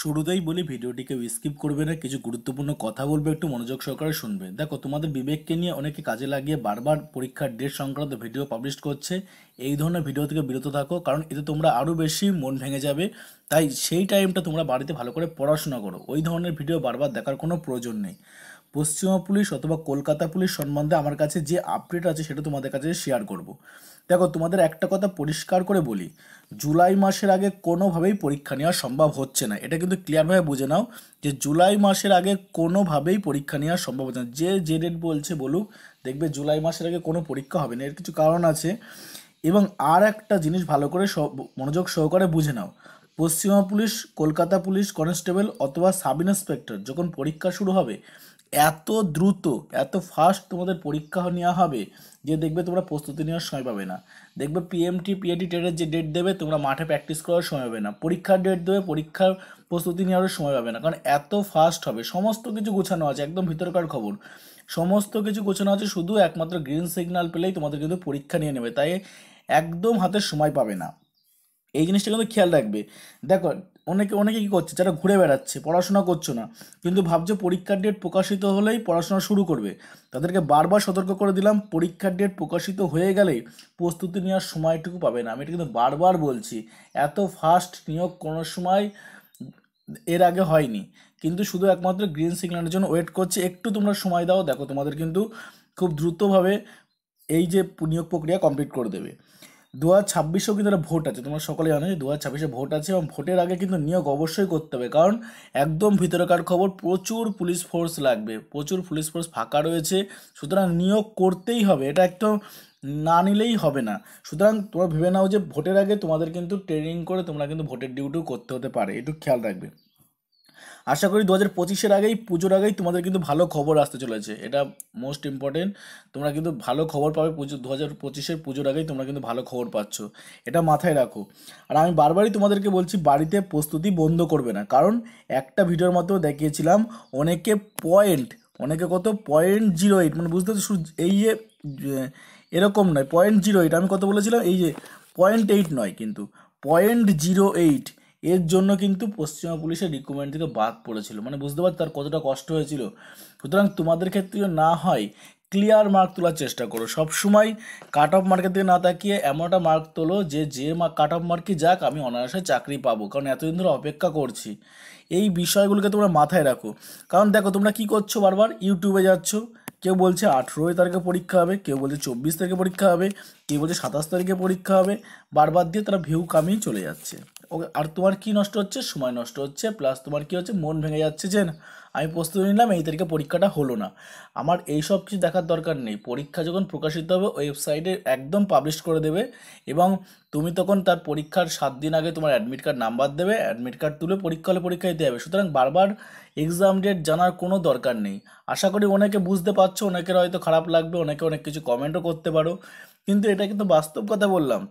শুরুতেই বলি ভিডিওটিকে স্কিপ করবে না, কিছু গুরুত্বপূর্ণ কথা বলবে, একটু মনোযোগ সহকারে শুনবে। দেখো, তোমাদের বিবেককে নিয়ে অনেকে কাজে লাগিয়ে বারবার পরীক্ষার ডেট সংক্রান্ত ভিডিও পাবলিশ করছে। এই ধরনের ভিডিও থেকে বিরত থাকো, কারণ এতে তোমরা আরও বেশি মন ভেঙে যাবে। তাই সেই টাইমটা তোমরা বাড়িতে ভালো করে পড়াশোনা করো, ওই ধরনের ভিডিও বারবার দেখার কোনো প্রয়োজন নেই। পশ্চিমা পুলিশ অথবা কলকাতা পুলিশ সম্বন্ধে আমার কাছে যে আপডেট আছে সেটা তোমাদের কাছে শেয়ার করব। দেখো, তোমাদের একটা কথা পরিষ্কার করে বলি, জুলাই মাসের আগে কোনোভাবেই পরীক্ষা নেওয়া সম্ভব হচ্ছে না। এটা কিন্তু ক্লিয়ারভাবে বুঝে নাও যে জুলাই মাসের আগে কোনোভাবেই পরীক্ষা নেওয়া সম্ভব হচ্ছে না। যে ডেট বলছে বলুক, দেখবে জুলাই মাসের আগে কোনো পরীক্ষা হবে না। এর কিছু কারণ আছে। এবং আর একটা জিনিস ভালো করে মনোযোগ সহকারে বুঝে নাও, পশ্চিমা পুলিশ, কলকাতা পুলিশ কনস্টেবল অথবা সাব ইন্সপেক্টর যখন পরীক্ষা শুরু হবে, এত দ্রুত, এত ফাস্ট তোমাদের পরীক্ষা নেওয়া হবে যে দেখবে তোমরা প্রস্তুতি নেওয়ার সময় পাবে না। দেখবে পিএমটি পিএটি টেটের যে ডেট দেবে, তোমরা মাঠে প্র্যাকটিস করার সময় পাবে না। পরীক্ষার ডেট দেবে, পরীক্ষার প্রস্তুতি নেওয়ার সময় পাবে না, কারণ এত ফাস্ট হবে। সমস্ত কিছু গোছানো আছে, একদম ভিতরকার খবর সমস্ত কিছু গোছানো আছে। শুধু একমাত্র গ্রিন সিগন্যাল পেলেই তোমাদের কিন্তু পরীক্ষা নিয়ে নেবে, তাই একদম হাতে সময় পাবে না। এই জিনিসটা কিন্তু খেয়াল রাখবে। দেখো, অনেকে অনেকে কী করছে, যারা ঘুরে বেড়াচ্ছে, পড়াশোনা করছো না, কিন্তু ভাবছো পরীক্ষার ডেট প্রকাশিত হলেই পড়াশোনা শুরু করবে। তাদেরকে বারবার সতর্ক করে দিলাম, পরীক্ষার ডেট প্রকাশিত হয়ে গেলেই প্রস্তুতি নেওয়ার সময়টুকু পাবে না। আমি এটা কিন্তু বারবার বলছি, এত ফাস্ট নিয়োগ কোনো সময় এর আগে হয়নি। কিন্তু শুধু একমাত্র গ্রিন সিগন্যালের জন্য ওয়েট করছে। একটু তোমরা সময় দাও, দেখো তোমাদের কিন্তু খুব দ্রুতভাবে এই যে নিয়োগ প্রক্রিয়া কমপ্লিট করে দেবে। 2026-এও কিন্তু একটা ভোট আছে, তোমরা সকলে জানো যে 2026-এ ভোট আছে, এবং ভোটের আগে কিন্তু নিয়োগ অবশ্যই করতে হবে। কারণ একদম ভিতরকার খবর, প্রচুর পুলিশ ফোর্স লাগবে, প্রচুর পুলিশ ফোর্স ফাঁকা রয়েছে। সুতরাং নিয়োগ করতেই হবে, এটা একদম না নিলেই হবে না। সুতরাং তোমরা ভেবে নাও যে ভোটের আগে তোমাদের কিন্তু ট্রেনিং করে তোমরা কিন্তু ভোটের ডিউটিও করতে হতে পারে, একটু খেয়াল রাখবে। আশা করি 2025-এর আগেই, পুজোর আগেই তোমাদের কিন্তু ভালো খবর আসতে চলেছে, এটা মোস্ট ইম্পর্টেন্ট। তোমরা কিন্তু ভালো খবর পাবে, পুজো 2025-এর পুজোর আগেই তোমরা কিন্তু ভালো খবর পাচ্ছ, এটা মাথায় রাখো। আর আমি বারবারই তোমাদেরকে বলছি, বাড়িতে প্রস্তুতি বন্ধ করবে না। কারণ একটা ভিডিওর মাধ্যমে দেখিয়েছিলাম, অনেকে পয়েন্ট, অনেকে কত 0.08, মানে বুঝতে পারছো, এই যে এরকম নয়, 0.08, আমি কত বলেছিলাম, এই যে 0.8 নয়, কিন্তু 0.08 এর জন্য কিন্তু পশ্চিমা পুলিশের রিক্রুটমেন্ট থেকে বাদ পড়েছিল। মানে বুঝতে পারছো তার কতটা কষ্ট হয়েছিল। সুতরাং তোমাদের ক্ষেত্রে না হয়, ক্লিয়ার মার্ক তোলার চেষ্টা করো। সবসময় কাট অফ মার্কের দিকে না তাকিয়ে এমন একটা মার্ক তোলো যে কাট অফ মার্কই যাক, আমি অনায়াসে চাকরি পাবো, কারণ এতদিন ধরে অপেক্ষা করছি। এই বিষয়গুলোকে তোমরা মাথায় রাখো। কারণ দেখো, তোমরা কি করছো, বারবার ইউটিউবে যাচ্ছ, কেউ বলছে 18 তারিখে পরীক্ষা হবে, কেউ বলছে 24 তারিখে পরীক্ষা হবে, কেউ বলছে 27 তারিখে পরীক্ষা হবে, বারবার দিয়ে তারা ভিউ কামিয়ে চলে যাচ্ছে। ওকে, আর তোমার কি নষ্ট হচ্ছে, সময় নষ্ট হচ্ছে, প্লাস তোমার কি হচ্ছে, মন ভেঙে যাচ্ছে যে না, আমি প্রস্তুতি নিলাম, এই তারিখে পরীক্ষাটা হলো না। আমার এই সব কিছু দেখার দরকার নেই। পরীক্ষা যখন প্রকাশিত হবে, ওয়েবসাইটে একদম পাবলিশ করে দেবে, এবং তুমি তখন তার পরীক্ষার 7 দিন আগে তোমার অ্যাডমিট কার্ড নাম্বার দেবে, অ্যাডমিট কার্ড তুলে পরীক্ষা হলে পরীক্ষা দিতে হবে। সুতরাং বারবার এক্সাম ডেট জানার কোনো দরকার নেই। আশা করি অনেকে বুঝতে পারছো, অনেকের হয়তো খারাপ লাগবে, অনেকে অনেক কিছু কমেন্টও করতে পারো, কিন্তু এটা কিন্তু বাস্তব কথা বললাম।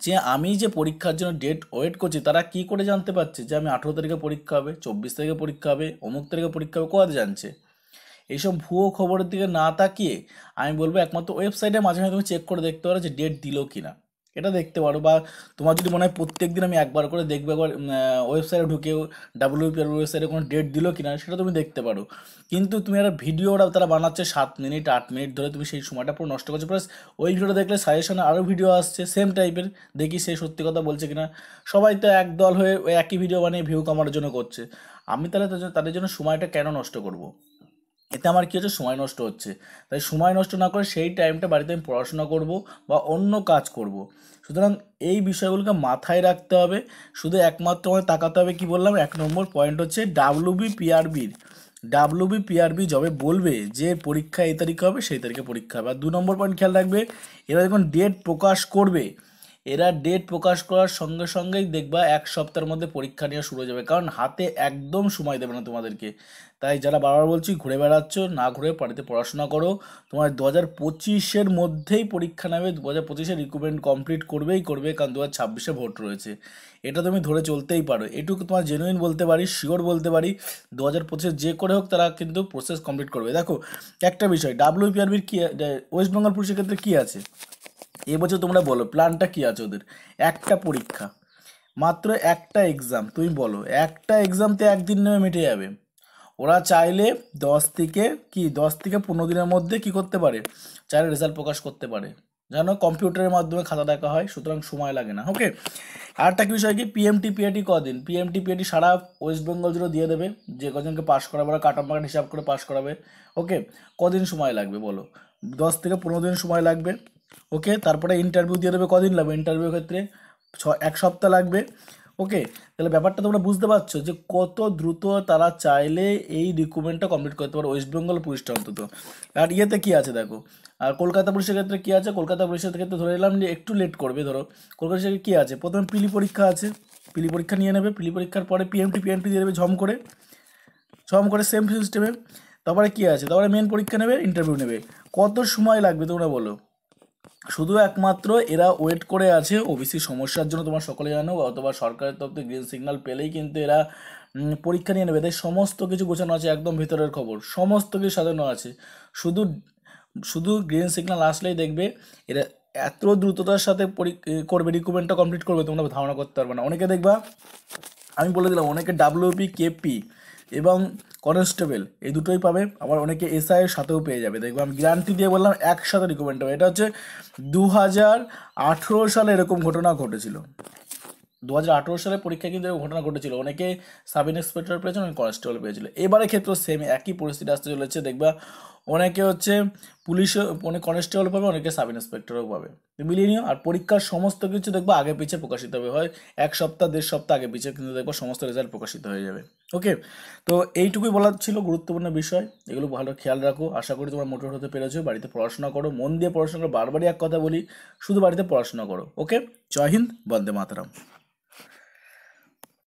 যে আমি যে পরীক্ষার জন্য ডেট ওয়েট করছি, তারা কি করে জানতে পারছে যে আমি 18 তারিখে পরীক্ষা হবে, 24 তারিখে পরীক্ষা হবে, অমুক তারিখে পরীক্ষা হবে, কোথাতে জানছে? এইসব ভুয়ো খবরের দিকে না তাকিয়ে আমি বলবো, একমাত্র ওয়েবসাইটে মাঝে মাঝে তুমি চেক করে দেখতে পারো যে ডেট দিল কি না, এটা দেখতে পারো। বা তোমার যদি মনে হয় প্রত্যেক দিন আমি একবার করে দেখবো, একবার ওয়েবসাইটে ঢুকেও ডাব্লিউপিআর ওয়েবসাইটে কোনো ডেট দিল কি না সেটা তুমি দেখতে পারো। কিন্তু তুমি একটা ভিডিওটা তারা বানাচ্ছে 7 মিনিট 8 মিনিট ধরে, তুমি সেই সময়টা পুরো নষ্ট করছো। প্লাস ওই ভিডিওটা দেখলে সাজেশনে আরও ভিডিও আসছে সেম টাইপের, দেখি সে সত্যি কথা বলছে কিনা। সবাই তো এক দল হয়ে ওই একই ভিডিও বানিয়ে ভিউ কামানোর জন্য করছে। আমি তাহলে তাদের জন্য সময়টা কেন নষ্ট করব? এতে আমার কী হচ্ছে, সময় নষ্ট হচ্ছে। তাই সময় নষ্ট না করে সেই টাইমটা বাড়িতে আমি পড়াশোনা করব বা অন্য কাজ করব। সুতরাং এই বিষয়গুলোকে মাথায় রাখতে হবে। শুধু একমাত্র আমায় তাকাতে হবে, কি বললাম, 1 নম্বর পয়েন্ট হচ্ছে ডাব্লিউবিপিআরবি যবে বলবে যে পরীক্ষা এই তারিখে হবে, সেই তারিখে পরীক্ষা হবে। আর 2 নম্বর পয়েন্ট খেয়াল রাখবে, এরা যখন ডেট প্রকাশ করবে, এরা ডেট প্রকাশ করার সঙ্গে সঙ্গেই দেখবা 1 সপ্তাহের মধ্যে পরীক্ষা নেওয়া শুরু হয়ে যাবে, কারণ হাতে একদম সময় দেবে না তোমাদেরকে। তাই যারা বারবার বলছি ঘুরে বেড়াচ্ছ, না ঘুরে বাড়িতে পড়াশোনা করো। তোমার 2025-এর মধ্যেই পরীক্ষা নেবে, 2025-এর রিক্রুটমেন্ট কমপ্লিট করবেই করবে, কারণ 2026-এ ভোট রয়েছে। এটা তুমি ধরে চলতেই পারো, এটুকু তোমার জেনুইন বলতে পারি, শিওর বলতে পারি। 2025-এ যে করে হোক তারা কিন্তু প্রসেস কমপ্লিট করবে। দেখো, একটা বিষয়, ডাব্লিউপিআরবির কি, ওয়েস্ট বেঙ্গল পুলিশের ক্ষেত্রে কী আছে, এবছর তোমরা বলো প্ল্যানটা কী আছে ওদের? একটা পরীক্ষা, মাত্র একটা এক্সাম, তুমি বলো একটা এক্সামতে একদিন নেমে মিটে যাবে। ওরা চাইলে 10 থেকে 15 দিনের মধ্যে কি করতে পারে, চাইলে রেজাল্ট প্রকাশ করতে পারে। জানো কম্পিউটারের মাধ্যমে খাতা দেখা হয়, সুতরাং সময় লাগে না। ওকে, আরেকটা কি বিষয় কি, পিএমটি পিএটি কদিন, পিএমটি পিএটি সারা ওয়েস্ট বেঙ্গল জুড়ে দিয়ে দেবে, যে কজনকে পাস করাবে ওরা কাটা মার্ক হিসাব করে পাস করাবে। ওকে, কদিন সময় লাগবে বলো, 10 থেকে 15 দিন সময় লাগবে। ওকে, তারপরে ইন্টারভিউ দিয়ে দেবে, কদিন লাগবে ইন্টারভিউ ক্ষেত্রে, 1 সপ্তাহ লাগবে। ওকে, তাহলে ব্যাপারটা তোমরা বুঝতে পারছো যে কত দ্রুত তারা চাইলে এই রিক্রুটমেন্টটা কমপ্লিট করতে পারে ওয়েস্ট বেঙ্গল পুলিশটা অন্তত। আর ইয়েতে কী আছে দেখো, আর কলকাতা পুলিশের ক্ষেত্রে কী আছে, কলকাতা পুলিশের ক্ষেত্রে ধরে নিলাম যে একটু লেট করবে। ধরো কলকাতা পুলিশের কী আছে, প্রথমে পিলি পরীক্ষা আছে, পিলি পরীক্ষা নিয়ে নেবে, পিলি পরীক্ষার পরে পিএমটি পিএনটি দিয়ে দেবে ঝম করে সেম সিস্টেমে। তারপরে কী আছে, তারপরে মেন পরীক্ষা নেবে, ইন্টারভিউ নেবে। কত সময় লাগবে তোমরা বলো। শুধু একমাত্র এরা ওয়েট করে আছে ওবিসি সমস্যার জন্য, তোমার সকলে জানো, অথবা সরকারের তরফ থেকে গ্রিন সিগন্যাল পেলেই কিন্তু এরা পরীক্ষা নিয়ে নেবে। এদের সমস্ত কিছু গোছানো আছে, একদম ভিতরের খবর সমস্ত কিছু সাজানো আছে। শুধু শুধু গ্রিন সিগন্যাল আসলেই দেখবে এরা এত দ্রুততার সাথে করবে, রিক্রুটমেন্টটা কমপ্লিট করবে, তোমরা ধারণা করতে পারবে না। অনেকে দেখবা, আমি বলে দিলাম, অনেকে ডাব্লিউপি কেপি এবং কনস্টেবল এই দুটোই পাবে, আবার অনেকে এসআই এর সাথেও পেয়ে যাবে। দেখবো আমি গ্যারান্টি দিয়ে বললাম একসাথে রিকমেন্ড হবে। এটা হচ্ছে 2018 সালে এরকম ঘটনা ঘটেছিল। 2018 সালে পরীক্ষায় কিন্তু এরকম ঘটনা ঘটেছিল, অনেকে সাব ইন্সপেক্টর পেয়েছিল, অনেকে কনস্টেবল পেয়েছিল। এবারে ক্ষেত্রে সেম একই পরিস্থিতি আসতে চলেছে, দেখবা অনেকে হচ্ছে পুলিশও, অনেক কনস্টেবল পাবে, অনেকে সাব ইন্সপেক্টরও পাবে। মিলিয়ে নিও। আর পরীক্ষার সমস্ত কিছু দেখবা আগে পিছিয়ে প্রকাশিত হবে, হয় 1 সপ্তাহ 1.5 সপ্তাহ আগে পিছিয়ে কিন্তু দেখবা সমস্ত রেজাল্ট প্রকাশিত হয়ে যাবে। ওকে, তো এইটুকুই বলার ছিল গুরুত্বপূর্ণ বিষয়, এগুলো ভালো খেয়াল রাখো। আশা করি তোমরা মোটিভেট হতে পেরেছো। বাড়িতে পড়াশোনা করো, মন দিয়ে পড়াশোনা করো, বারবারই এক কথা বলি, শুধু বাড়িতে পড়াশোনা করো। ওকে, জয় হিন্দ, বন্দে মাতরম।